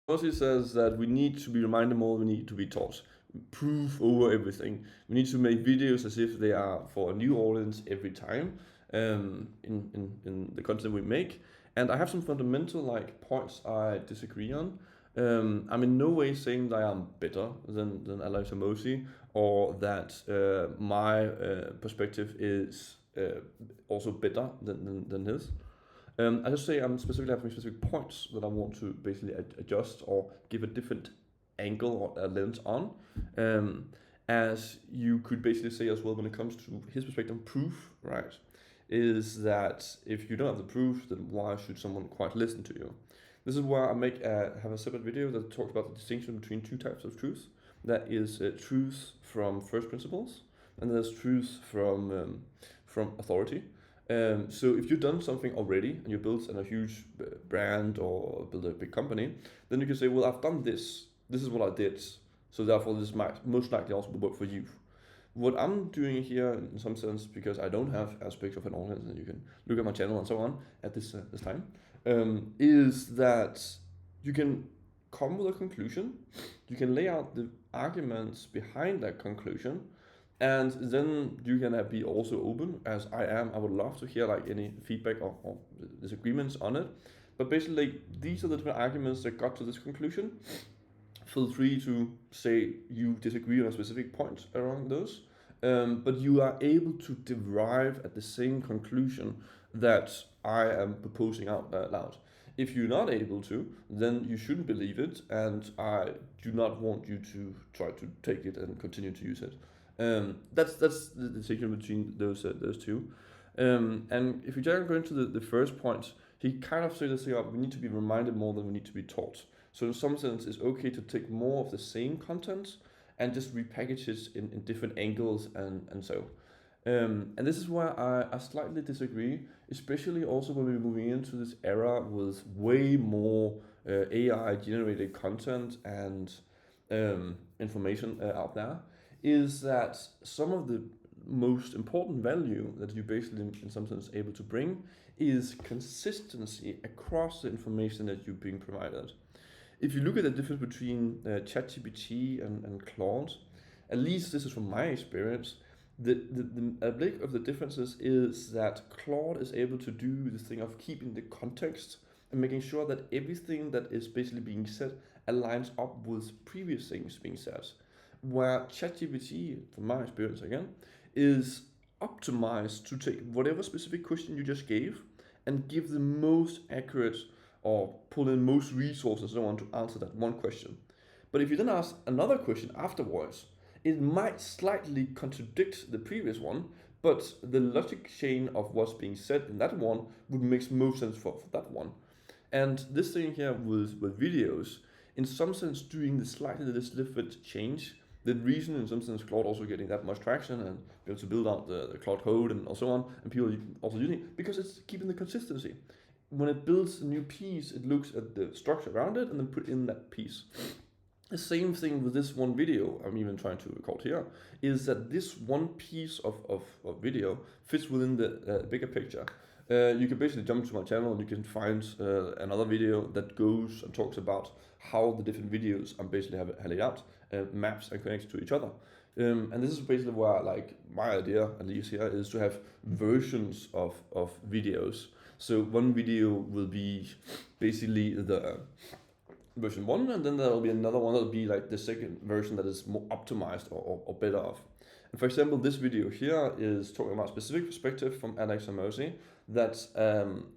Hormozi says that we need to be reminded more than we need to be taught. Proof over everything. We need to make videos as if they are for a new audience every time in the content we make. And I have some fundamental like points I disagree on. I'm in no way saying that I am better than Alex Hormozi or that my perspective is also better than his. I just say I'm specifically having specific points that I want to basically adjust or give a different angle or a lens on. As you could basically say as well when it comes to his perspective on proof, right? Is that if you don't have the proof, then why should someone quite listen to you? This is why I have a separate video that talks about the distinction between two types of truth. That is truth from first principles, and there's truth from authority. So if you've done something already and you built a huge brand or build a big company, then you can say, well, I've done this. This is what I did. So therefore, this might most likely also work for you. What I'm doing here, in some sense, because I don't have as big of an audience, and you can look at my channel and so on at this time, is that you can come with a conclusion. You can lay out the arguments behind that conclusion, and then you can be also open, as I am. I would love to hear like any feedback or disagreements on it. But basically, these are the different arguments that got to this conclusion. Feel free to say you disagree on a specific point around those, but you are able to derive at the same conclusion that I am proposing out loud. If you're not able to, then you shouldn't believe it, and I do not want you to try to take it and continue to use it. That's the distinction between those two. And if you try to go into the first point, he kind of says we need to be reminded more than we need to be taught. So in some sense, it's okay to take more of the same content and just repackage it in different angles and so. And this is where I slightly disagree, especially also when we're moving into this era with way more AI generated content and information out there, is that some of the most important value that you basically in some sense able to bring is consistency across the information that you're being provided. If you look at the difference between ChatGPT and Claude, at least this is from my experience, the big of the differences is that Claude is able to do this thing of keeping the context and making sure that everything that is basically being said aligns up with previous things being said. Where ChatGPT, from my experience again, is optimized to take whatever specific question you just gave and give the most accurate or pull in most resources and so on to answer that one question. But if you then ask another question afterwards, it might slightly contradict the previous one, but the logic chain of what's being said in that one would make most sense for that one. And this thing here with videos, in some sense doing the slightly this different change, the reason in some sense Claude also getting that much traction and be able to build out the Claude Code and so on, and people also using it, because it's keeping the consistency. When it builds a new piece, it looks at the structure around it and then put in that piece. The same thing with this one video I'm even trying to record here, is that this one piece of video fits within the bigger picture. You can basically jump to my channel and you can find another video that goes and talks about how the different videos I'm basically have laid out, maps and connects to each other. And this is basically where like my idea, at least here, is to have versions of videos. So one video will be basically the version 1, and then there will be another one that will be like the second version that is more optimized or better off. And for example, this video here is talking about a specific perspective from Alex Hormozi that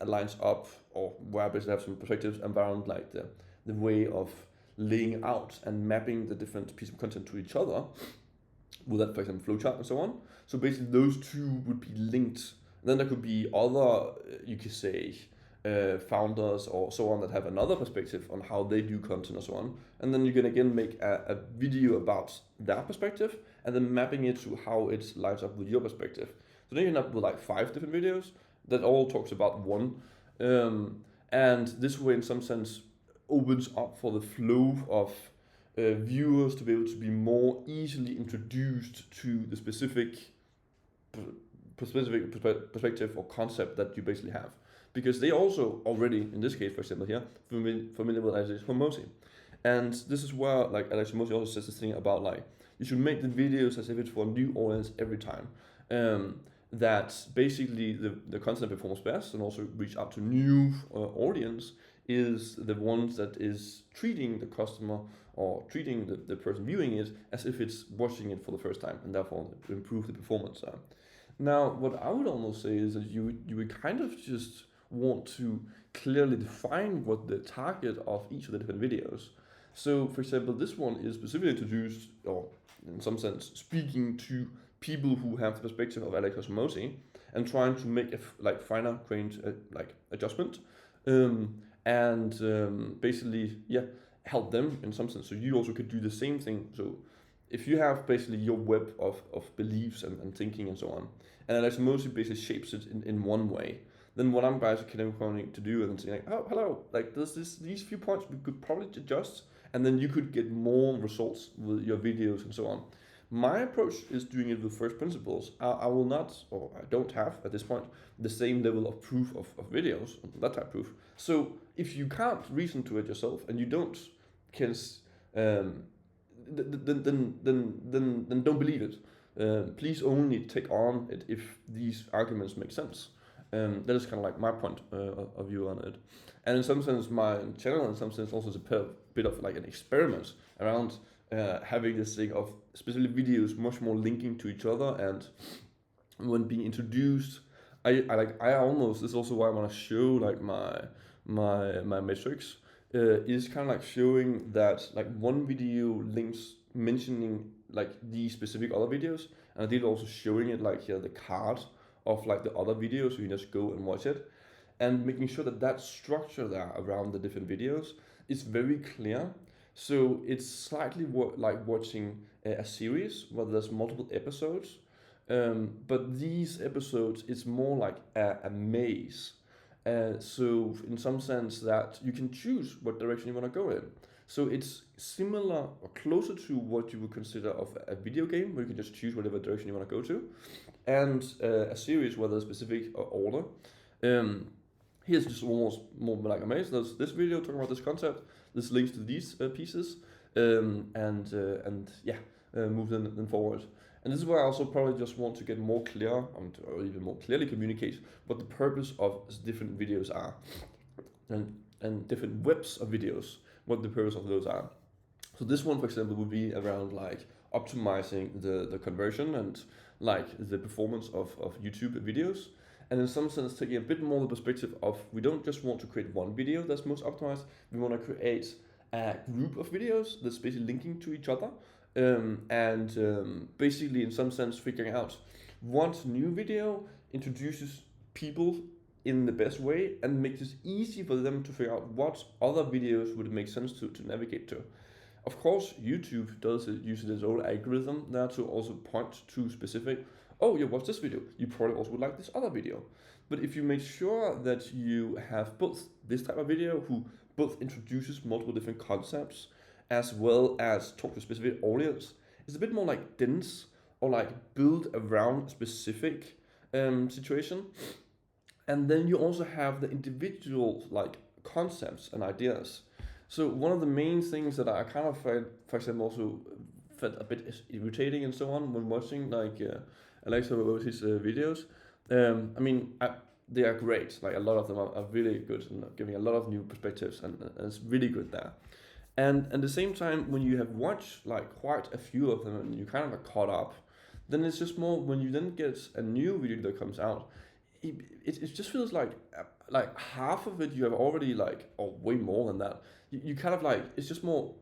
aligns up, or where I basically have some perspectives around like the way of laying out and mapping the different pieces of content to each other with that, for example, flowchart and so on. So basically those two would be linked. Then there could be other, you could say, founders or so on that have another perspective on how they do content and so on. And then you can again make a video about their perspective and then mapping it to how it lines up with your perspective. So then you end up with like 5 different videos that all talks about one. And this way in some sense opens up for the flow of viewers to be able to be more easily introduced to the specific perspective or concept that you basically have, because they also already, in this case for example here, familiar with Alex Hormozi. And this is where like Alex Hormozi also says this thing about like you should make the videos as if it's for a new audience every time. That basically the content that performs best and also reach out to new audience is the ones that is treating the customer or treating the person viewing it as if it's watching it for the first time, and therefore improve the performance. Now, what I would almost say is that you would kind of just want to clearly define what the target of each of the different videos. So, for example, this one is specifically introduced, or in some sense, speaking to people who have the perspective of Alex Hormozi and trying to make a finer grained adjustment, basically help them in some sense. So you also could do the same thing. So if you have basically your web of beliefs and thinking and so on, and Alex Hormozi basically shapes it in one way, then what I'm basically going to do is say like, oh, hello, like these few points we could probably adjust, and then you could get more results with your videos and so on. My approach is doing it with first principles. I will not, or I don't have at this point, the same level of proof of videos, that type of proof. So if you can't reason to it yourself and you don't can, then don't believe it. Please only take on it if these arguments make sense. That is kind of like my point of view on it. And in some sense, my channel in some sense also is a bit of like an experiment around having this thing of specific videos much more linking to each other, and when being introduced, I almost, this is also why I want to show like my metrics, is kind of like showing that like one video links mentioning like these specific other videos, and I did also showing it like here the card of like the other videos, so you just go and watch it, and making sure that structure there around the different videos is very clear. So it's slightly like watching a series where there's multiple episodes, but these episodes it's more like a maze. So in some sense that you can choose what direction you want to go in. So it's similar or closer to what you would consider of a video game, where you can just choose whatever direction you want to go to, and a series where there's a specific order. Here's just almost more like a maze. There's this video talking about this concept. This links to these pieces, move them forward. And this is where I also probably just want to get more clear, or even more clearly communicate what the purpose of different videos are, and different webs of videos, what the purpose of those are. So this one, for example, would be around like optimizing the conversion and like the performance of YouTube videos. And in some sense, taking a bit more the perspective of, we don't just want to create one video that's most optimized, we want to create a group of videos that's basically linking to each other, basically in some sense figuring out what new video introduces people in the best way and makes it easy for them to figure out what other videos would make sense to navigate to. Of course, YouTube does use its own algorithm there to also point to specific, oh, you watched this video, you probably also would like this other video. But if you make sure that you have both this type of video who both introduces multiple different concepts as well as talk to a specific audience, it's a bit more like dense or like build around a specific situation. And then you also have the individual like concepts and ideas. So one of the main things that I kind of find, for example, also felt a bit irritating and so on when watching like Alex Hormozi's videos. They are great. Like a lot of them are really good and giving a lot of new perspectives, and it's really good there. And at the same time, when you have watched like quite a few of them and you kind of are caught up, then it's just more when you then get a new video that comes out, it just feels like half of it you have already like, or way more than that. You kind of like, it's just more,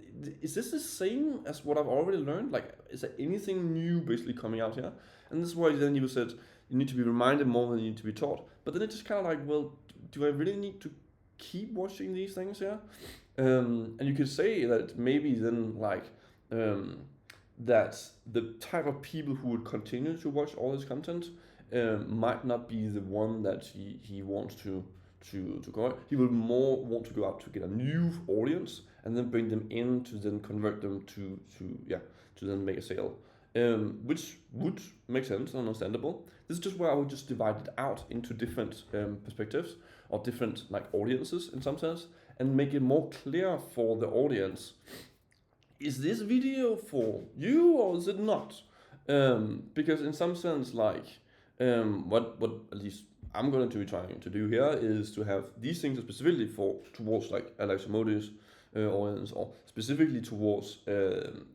is this the same as what I've already learned? Like, is there anything new basically coming out here? And this is why then you said you need to be reminded more than you need to be taught. But then it's just kind of like, well, do I really need to keep watching these things here? And you could say that maybe then like, that the type of people who would continue to watch all this content might not be the one that he wants to go out. He will more want to go out to get a new audience and then bring them in to then convert them to then make a sale, which would make sense and understandable. This is just where I would just divide it out into different perspectives or different like audiences in some sense, and make it more clear for the audience. Is this video for you or is it not? Because in some sense, like what at least I'm going to be trying to do here is to have these things specifically towards like Alex Hormozi's audience, or specifically towards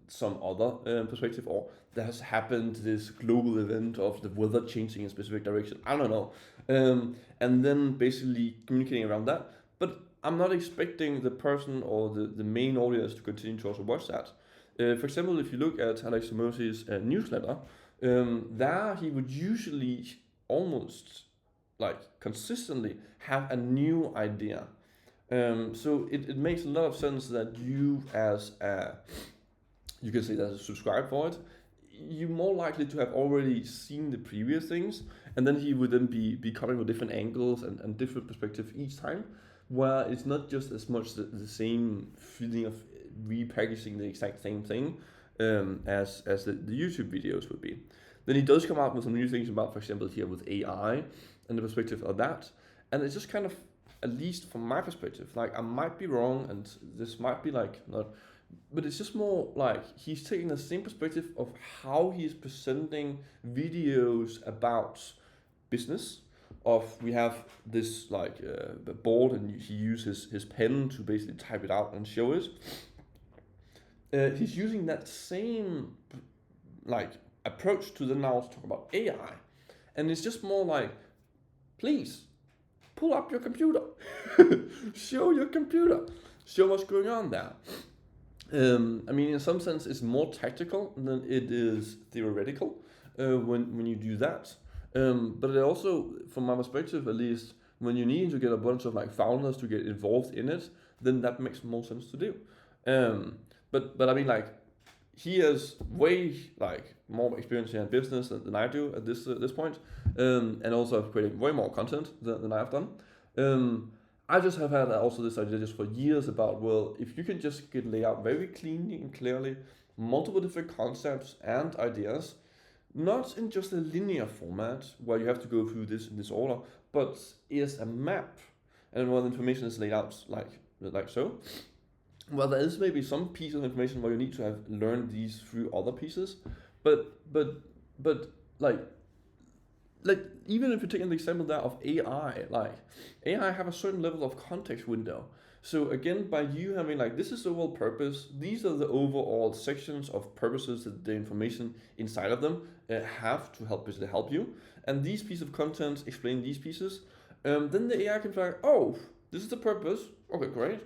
some other perspective, or there has happened this global event of the weather changing in a specific direction. I don't know, and then basically communicating around that. But I'm not expecting the person or the main audience to continue to also watch that. For example, if you look at Alex Hormozi's newsletter, there he would usually almost like consistently have a new idea. So it makes a lot of sense that you as a, you can say that as a subscriber for it, you're more likely to have already seen the previous things, and then he would then be coming with different angles and different perspectives each time, where it's not just as much the same feeling of repackaging the exact same thing as the YouTube videos would be. Then he does come out with some new things about, for example, here with AI and the perspective of that, and it's just kind of, at least from my perspective, like I might be wrong and this might be like not, but it's just more like he's taking the same perspective of how he's presenting videos about business. Of we have this like board, and he uses his pen to basically type it out and show it. He's using that same like approach to the now to talk about AI, and it's just more like, please pull up your computer, show your computer, show what's going on there. I mean, in some sense, it's more tactical than it is theoretical when you do that. But it also, from my perspective at least, when you need to get a bunch of like founders to get involved in it, then that makes more sense to do. But I mean, like, he has way like more experience in business than I do at this point, and also have created way more content than I've done. I just have had also this idea just for years about, well, if you can just get laid out very cleanly and clearly, multiple different concepts and ideas, not in just a linear format where you have to go through this in this order, but is a map, and where the information is laid out like so. Well, there is maybe some piece of information where you need to have learned these through other pieces, but like even if you're taking the example there of AI, like AI have a certain level of context window. So again, by you having like, this is the overall purpose, these are the overall sections of purposes that the information inside of them have to help you, and these pieces of content explain these pieces, then the AI can be like, oh, this is the purpose, okay, great.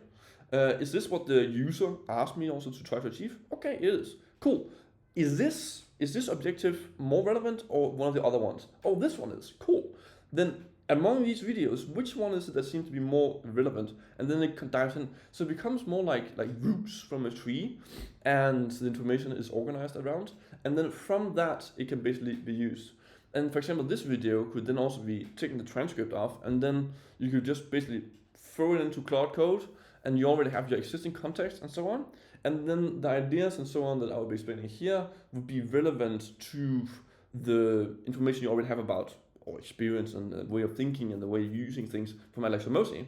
Is this what the user asked me also to try to achieve? Okay, it is. Cool. Is this objective more relevant or one of the other ones? Oh, this one is. Cool. Then among these videos, which one is it that seems to be more relevant? And then it dives in. So it becomes more like roots from a tree, and the information is organized around. And then from that, it can basically be used. And for example, this video could then also be taking the transcript off, and then you could just basically throw it into Claude Code, and you already have your existing context and so on. And then the ideas and so on that I will be explaining here would be relevant to the information you already have about or experience and the way of thinking and the way of using things from Alex Hormozi.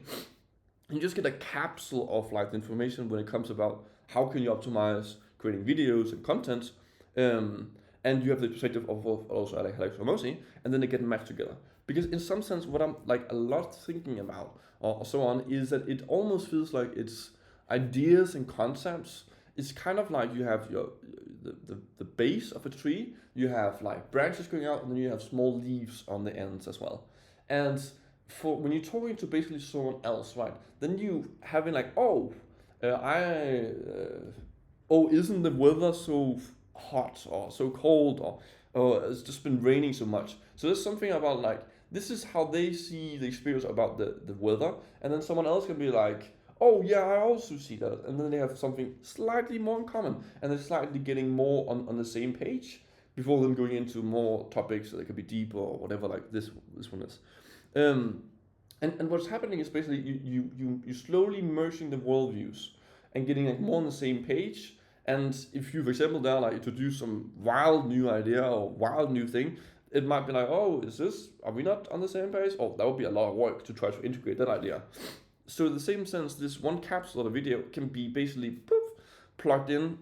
You just get a capsule of like the information when it comes about how can you optimize creating videos and content, and you have the perspective of also Alex Hormozi, and then they get matched together. Because in some sense, what I'm like a lot thinking about or so on is that it almost feels like it's ideas and concepts. It's kind of like you have the base of a tree, you have like branches going out, and then you have small leaves on the ends as well. And for when you're talking to basically someone else, right, then you having like, isn't the weather so hot or so cold, or it's just been raining so much. So there's something about like, this is how they see the experience about the weather, and then someone else can be like, oh yeah, I also see that, and then they have something slightly more in common, and they're slightly getting more on the same page before them going into more topics that could be deeper or whatever, like this one is. And what's happening is basically you slowly merging the worldviews and getting like more on the same page. And if you, for example, there like introduce some wild new idea or wild new thing, it might be like, oh, are we not on the same page? Oh, that would be a lot of work to try to integrate that idea. So in the same sense, this one capsule of a video can be basically plugged in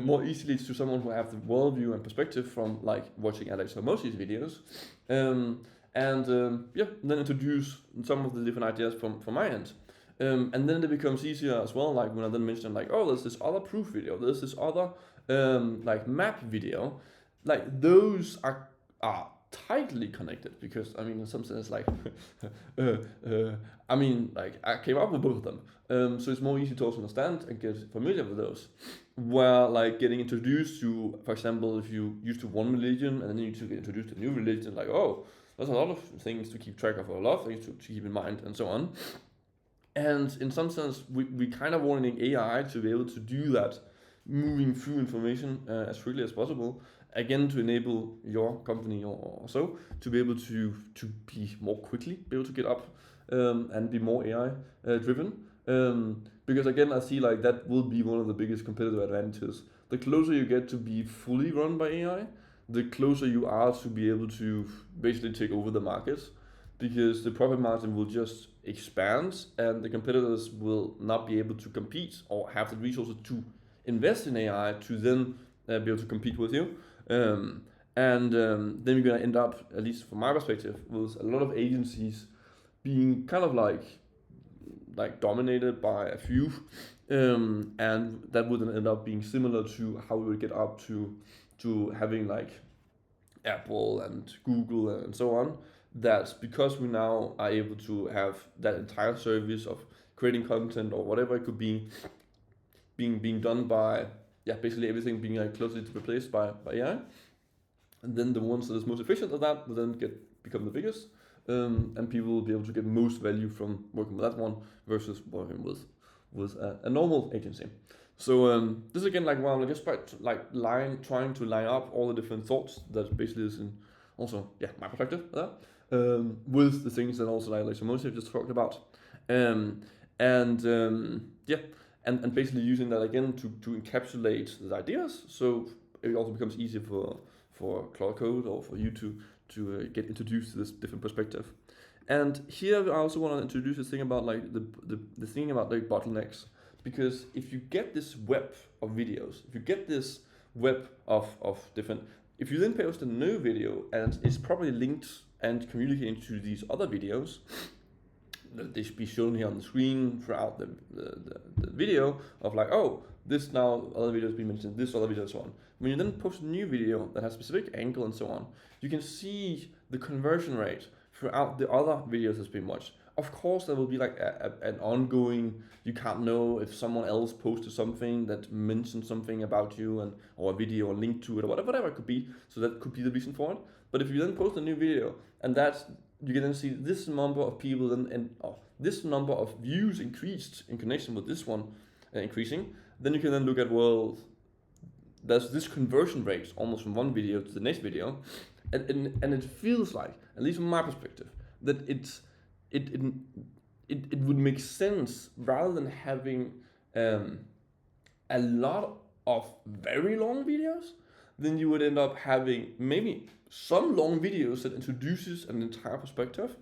more easily to someone who have the worldview and perspective from like watching Alex Hormozi's videos, then introduce some of the different ideas from my end. And then it becomes easier as well, like when I then mention like, oh, there's this other proof video, there's this other like map video, like those are tightly connected, because I mean in some sense like I mean like I came up with both of them, so it's more easy to also understand and get familiar with those, where like getting introduced to, for example, if you used to one religion and then you need to get introduced to a new religion, like, oh, there's a lot of things to keep track of, a lot of things to keep in mind and so on. And in some sense we kind of wanting AI to be able to do that, moving through information as quickly as possible, again to enable your company or so to be able to be more quickly be able to get up and be more AI driven, because again I see like that will be one of the biggest competitive advantages. The closer you get to be fully run by AI, the closer you are to be able to basically take over the market, because the profit margin will just expand and the competitors will not be able to compete or have the resources to invest in AI to then be able to compete with you. Then you're going to end up, at least from my perspective, with a lot of agencies being kind of like dominated by a few, and that would then end up being similar to how we would get up to having like Apple and Google and so on. That's because we now are able to have that entire service of creating content or whatever it could be being done by basically everything being like closely replaced by AI. And then the ones that is most efficient at that will then become the biggest, and people will be able to get most value from working with that one versus working with a normal agency. So this again, like, well, just by trying to line up all the different thoughts that basically is in also my perspective of that, with the things that also like Hormozi just talked about, and basically using that again to encapsulate the ideas, so it also becomes easier for Claude Code or for you to get introduced to this different perspective. And here I also want to introduce this thing about like the thing about like bottlenecks, because if you get this web of videos, if you get this web of different, if you then post a new video and it's probably linked and communicating to these other videos, they should be shown here on the screen throughout the video of like, oh, this now other videos being mentioned, this other video and so on. When you then post a new video that has a specific angle and so on, you can see the conversion rate throughout the other videos that's been watched. Of course, there will be like an ongoing, you can't know if someone else posted something that mentioned something about you or a video or link to it or whatever it could be. So that could be the reason for it. But if you then post a new video and you can then see this number of people and this number of views increased in connection with this one increasing, then you can then look at, well, there's this conversion rate almost from one video to the next video, and it feels like, at least from my perspective, that it would make sense, rather than having a lot of very long videos, then you would end up having maybe some long videos that introduces an entire perspective,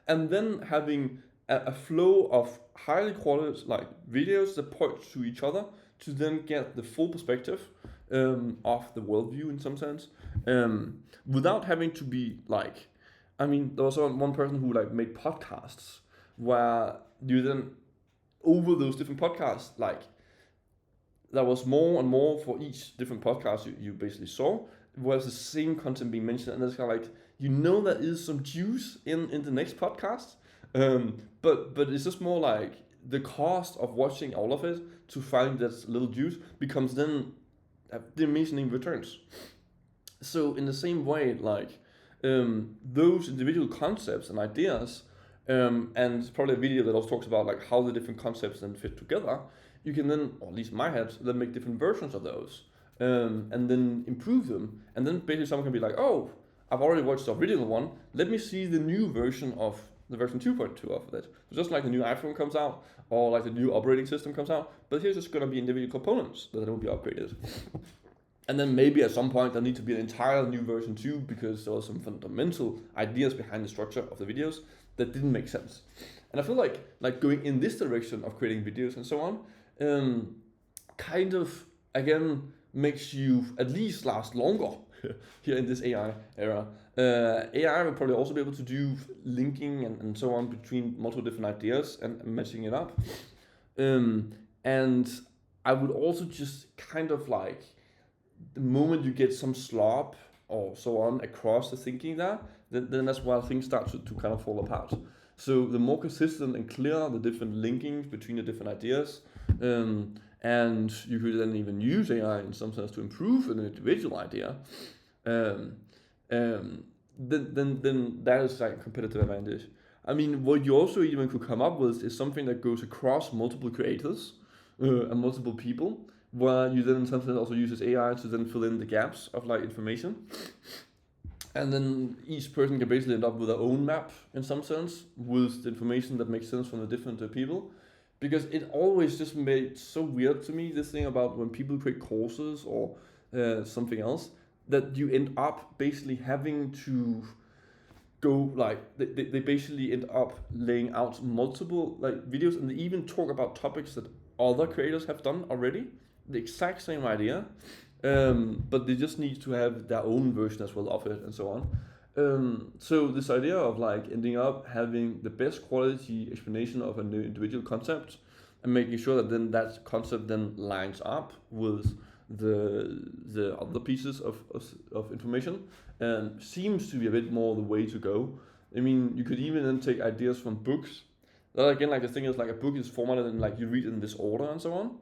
and then having a flow of highly quality like videos that point to each other to then get the full perspective of the worldview in some sense, without having to be like, I mean, there was one person who like made podcasts where you then, over those different podcasts, like there was more and more for each different podcast you basically saw, was the same content being mentioned, and it's kind of like, there is some juice in the next podcast, but it's just more like the cost of watching all of it to find that little juice becomes then diminishing returns. So in the same way, like those individual concepts and ideas, and probably a video that also talks about like how the different concepts then fit together, you can then, or at least in my head, then make different versions of those, and then improve them, and then basically someone can be like, oh, I've already watched the original one, let me see the new version of the version 2.2 of it. So just like the new iPhone comes out, or like the new operating system comes out, but here's just going to be individual components that will be upgraded. And then maybe at some point there need to be an entire new version too, because there was some fundamental ideas behind the structure of the videos that didn't make sense. And I feel like going in this direction of creating videos and so on, kind of again makes you at least last longer here in this AI era. AI will probably also be able to do linking and so on between multiple different ideas and matching it up. And I would also just kind of like, the moment you get some slop or so on across the thinking there, then that's where things start to kind of fall apart. So the more consistent and clear the different linkings between the different ideas, and you could then even use AI in some sense to improve an individual idea, then that is like a competitive advantage. I mean, what you also even could come up with is something that goes across multiple creators and multiple people, where you then in some sense also uses AI to then fill in the gaps of like information. And then each person can basically end up with their own map in some sense with the information that makes sense from the different people. Because it always just made so weird to me, this thing about when people create courses or something else, that you end up basically having to go like, they basically end up laying out multiple like videos, and they even talk about topics that other creators have done already, the exact same idea, but they just need to have their own version as well of it and so on. So this idea of like ending up having the best quality explanation of an individual concept and making sure that then that concept then lines up with the other pieces of information seems to be a bit more the way to go. I mean, you could even then take ideas from books. That again, like the thing is like a book is formatted and like you read in this order and so on.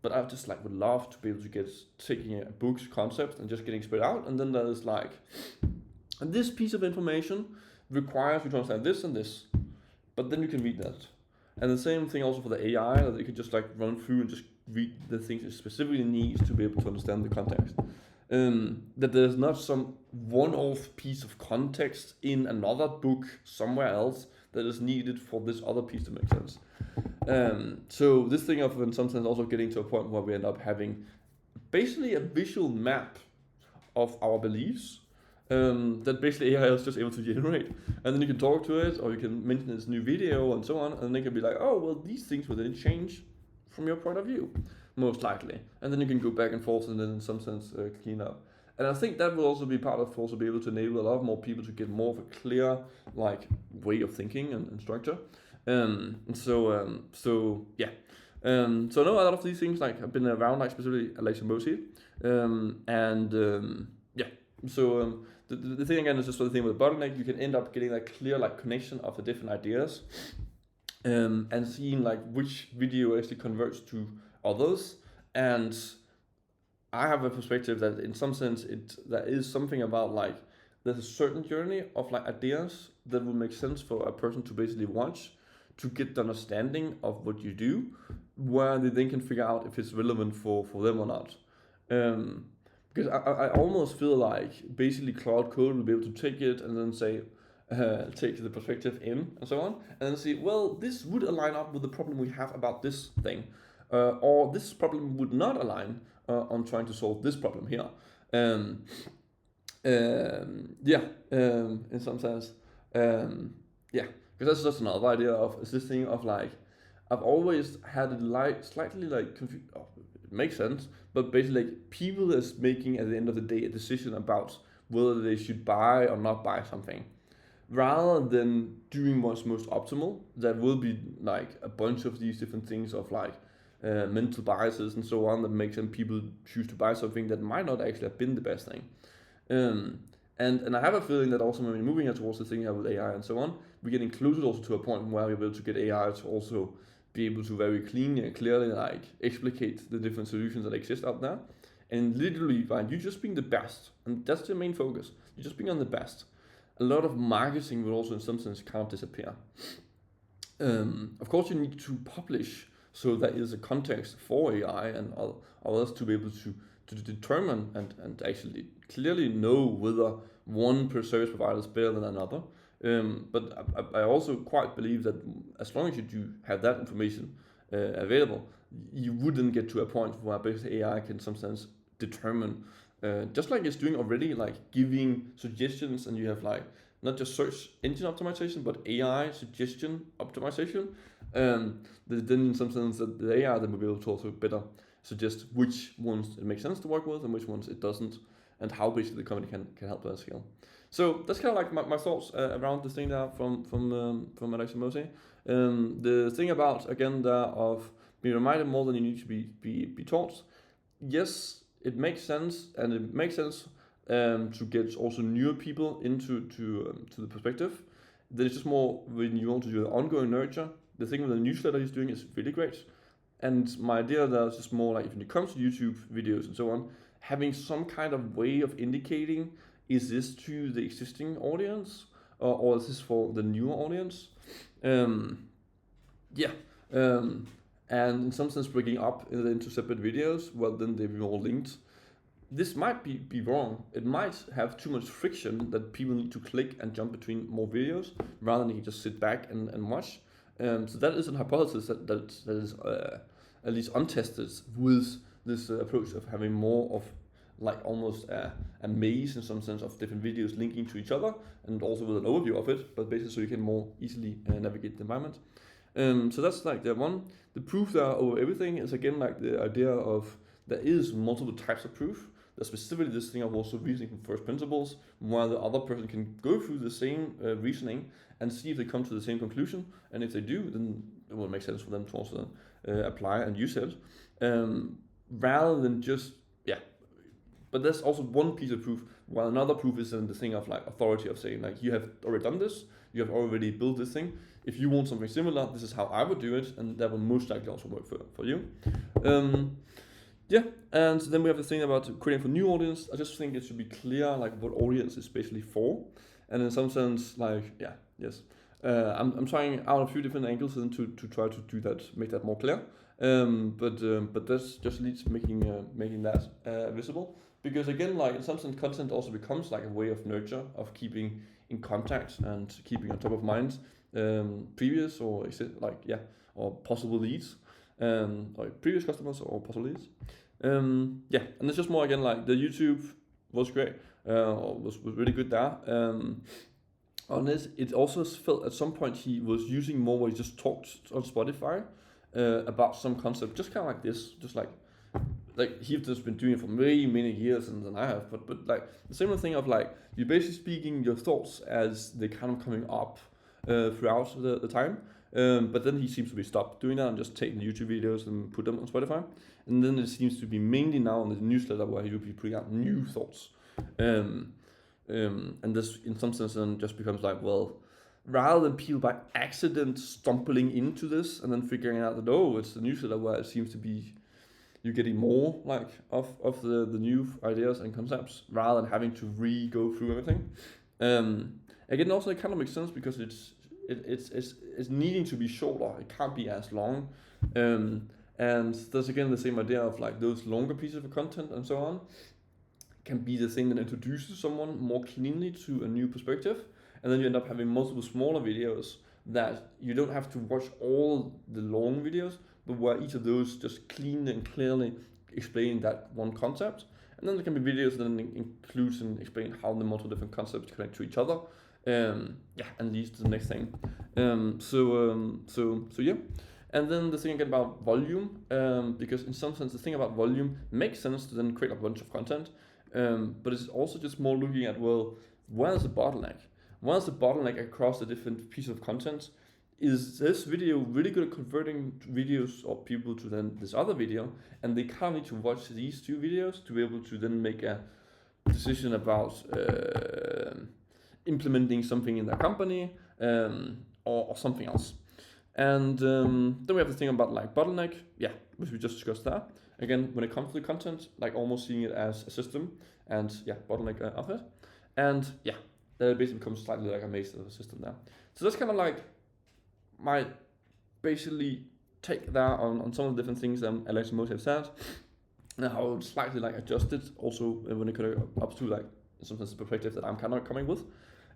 But I just like would love to be able to get taking a book's concept and just getting spread out, and then there's like, and this piece of information requires you to understand this and this, but then you can read that. And the same thing also for the AI, that you could just like run through and just read the things it specifically needs to be able to understand the context. That there's not some one-off piece of context in another book somewhere else that is needed for this other piece to make sense. So this thing of in some sense also getting to a point where we end up having basically a visual map of our beliefs that basically AI is just able to generate, and then you can talk to it or you can mention this new video and so on, and they can be like, oh well, these things will then change from your point of view most likely, and then you can go back and forth and then in some sense clean up. And I think that will also be part of also be able to enable a lot more people to get more of a clear like way of thinking and structure. So yeah. So no, a lot of these things like have been around, like specifically Alex Hormozi. Yeah. So the thing again is just the thing with the bottleneck, you can end up getting that clear like connection of the different ideas, and seeing like which video actually converts to others. And I have a perspective that in some sense there is something about like there's a certain journey of like ideas that will make sense for a person to basically watch to get the understanding of what you do, where they then can figure out if it's relevant for them or not. Because I almost feel like basically Claude Code will be able to take it and then say, take the perspective in and so on, and then see, well, this would align up with the problem we have about this thing, or this problem would not align on trying to solve this problem here. In some sense, yeah, because that's just another idea of this thing of like, I've always had it like slightly like confused. Oh, it makes sense, but basically like people is making at the end of the day a decision about whether they should buy or not buy something, rather than doing what's most optimal. That will be like a bunch of these different things of like mental biases and so on that makes some people choose to buy something that might not actually have been the best thing. And I have a feeling that also when we're moving towards the thing here with AI and so on, we're getting closer also to a point where we're able to get AI to also be able to very cleanly and clearly like explicate the different solutions that exist out there, and literally find you just being the best, and that's the main focus. You're just being on the best. A lot of marketing will also in some sense kind of disappear. Of course, you need to publish so there is a context for AI and others to be able to determine and actually clearly know whether one per service provider is better than another. But I also quite believe that as long as you do have that information available, you wouldn't get to a point where basically AI can in some sense determine, just like it's doing already, like giving suggestions, and you have like not just search engine optimization, but AI suggestion optimization. Then in some sense that the AI then will be able to also better suggest which ones it makes sense to work with and which ones it doesn't, and how basically the company can help that scale. So that's kind of like my thoughts around this thing there from Alex Hormozi. The thing about, again, of being reminded more than you need to be taught. Yes, it makes sense, and it makes sense to get also newer people into the perspective. Then it's just more when you want to do the ongoing nurture. The thing with the newsletter he's doing is really great. And my idea there is just more like, if it comes to YouTube videos and so on, having some kind of way of indicating, is this to the existing audience or is this for the newer audience? And in some sense breaking up into separate videos, well, then they'll be all linked. This might be wrong. It might have too much friction that people need to click and jump between more videos rather than you just sit back and watch. So that is a hypothesis that is at least untested with this approach of having more of like almost a maze in some sense of different videos linking to each other, and also with an overview of it, but basically so you can more easily navigate the environment. So that's like the one. The proof there over everything is again like the idea of there is multiple types of proof. There's specifically this thing of also reasoning from first principles, while the other person can go through the same reasoning and see if they come to the same conclusion. And if they do, then it will make sense for them to also apply and use it, rather than just But there's also one piece of proof, while another proof is in the thing of like authority of saying like, you have already done this, you have already built this thing. If you want something similar, this is how I would do it, and that will most likely also work for you. And then we have the thing about creating for new audience. I just think it should be clear like what audience is basically for, and in some sense like I'm trying out a few different angles to try to do that, make that more clear. But that's just leads to making that visible, because again, like in some sense, content also becomes like a way of nurture, of keeping in contact and keeping on top of mind previous or possible leads, like previous customers or possible leads. And it's just more again like the YouTube was great, was really good there. On this, it also felt at some point he was using more where he just talked on Spotify about some concept, just kind of like this, just like he's just been doing it for many years than I have, but like the same thing of like you're basically speaking your thoughts as they kind of coming up throughout the time, but then he seems to be stopped doing that and just taking the YouTube videos and put them on Spotify, and then it seems to be mainly now on the newsletter where he will be putting out new thoughts, and this in some sense then just becomes like, well, rather than people by accident stumbling into this and then figuring out that, oh, it's the newsletter where it seems to be you're getting more like of the new ideas and concepts rather than having to go through everything. Again, also it kind of makes sense because it's needing to be shorter. It can't be as long. And there's again the same idea of like those longer pieces of content and so on can be the thing that introduces someone more cleanly to a new perspective. And then you end up having multiple smaller videos that you don't have to watch all the long videos, but where each of those just clean and clearly explain that one concept. And then there can be videos that includes and explain how the multiple different concepts connect to each other. And leads to the next thing. And then the thing again about volume, because in some sense the thing about volume makes sense to then create a bunch of content, but it's also just more looking at, well, where's the bottleneck? Where's the bottleneck across the different pieces of content? Is this video really good at converting videos or people to then this other video, and they kind of need to watch these two videos to be able to then make a decision about implementing something in their company or something else. And then we have the thing about like bottleneck, which we just discussed that. Again, when it comes to the content, like almost seeing it as a system, and bottleneck of it. And that basically becomes slightly like a maze of a system there. So that's kind of like my basically take that on some of the different things Alex Hormozi have said, and how I would slightly like adjust it also when it comes up to like some sense of perspective that I'm kind of coming with.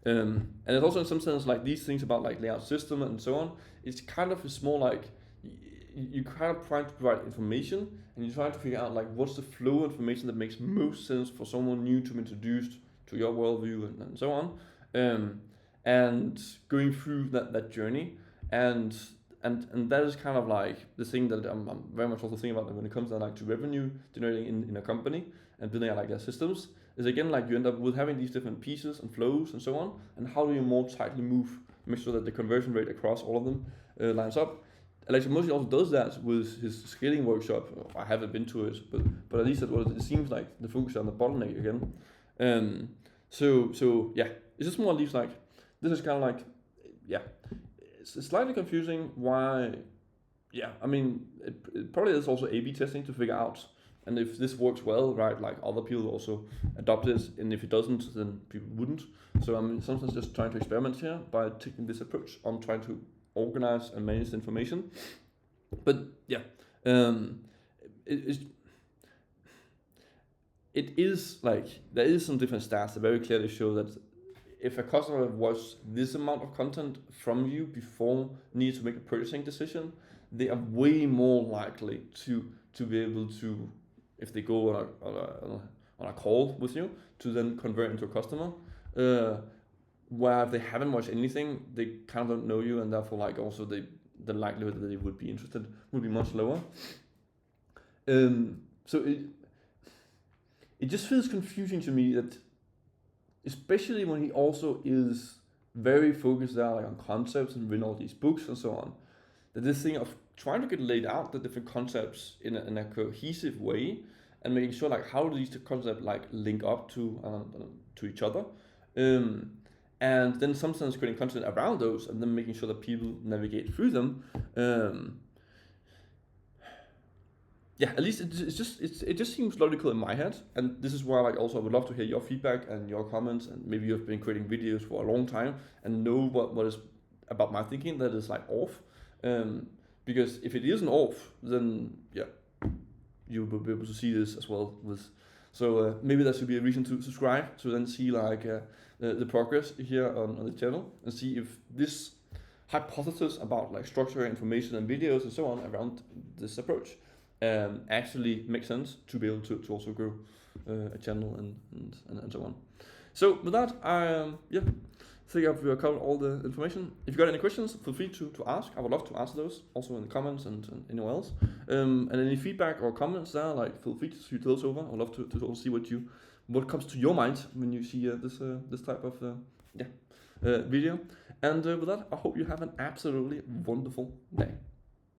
And it's also in some sense like these things about like layout system and so on, it's kind of more like you kind of trying to provide information and you're trying to figure out like what's the flow of information that makes most sense for someone new to be introduced to your worldview and so on. and going through that journey, and that is kind of like the thing that I'm very much also thinking about when it comes to like to revenue generating in a company and building out like their systems, is again like you end up with having these different pieces and flows and so on, and how do you more tightly make sure that the conversion rate across all of them lines up. Alex Hormozi also does that with his scaling workshop. I haven't been to it, but at least it seems like the focus on the bottleneck again. So yeah, it's just more at least like this is kind of like, yeah, it's slightly confusing why. Yeah, I mean it probably is also A/B testing to figure out, and if this works well, right, like other people also adopt it, and if it doesn't, then people wouldn't. So I'm sometimes just trying to experiment here by taking this approach on trying to organize and manage the information. But yeah, it is like there is some different stats that very clearly show that if a customer watched this amount of content from you before needs to make a purchasing decision, they are way more likely to be able to, if they go on a call with you, to then convert into a customer. Where if they haven't watched anything, they kind of don't know you, and therefore like also the likelihood that they would be interested would be much lower. So it just feels confusing to me that, especially when he also is very focused there like on concepts and written all these books and so on, that this thing of trying to get laid out the different concepts in a cohesive way and making sure like how do these concepts like link up to each other, and then sometimes creating content around those and then making sure that people navigate through them. Yeah, at least it just seems logical in my head, and this is why like also I would love to hear your feedback and your comments, and maybe you've been creating videos for a long time and know what is about my thinking that is like off. Because if it isn't off, then yeah, you will be able to see this as well with. So maybe that should be a reason to subscribe to then see like the progress here on the channel, and see if this hypothesis about like structure, information, and videos and so on around this approach actually makes sense to be able to also grow a channel and so on. So with that, I think I've covered all the information. If you got any questions, feel free to ask. I would love to answer those also in the comments and anywhere else. And any feedback or comments there, like feel free to shoot those over. I would love to also see what comes to your mind when you see this type of video. And with that, I hope you have an absolutely wonderful day.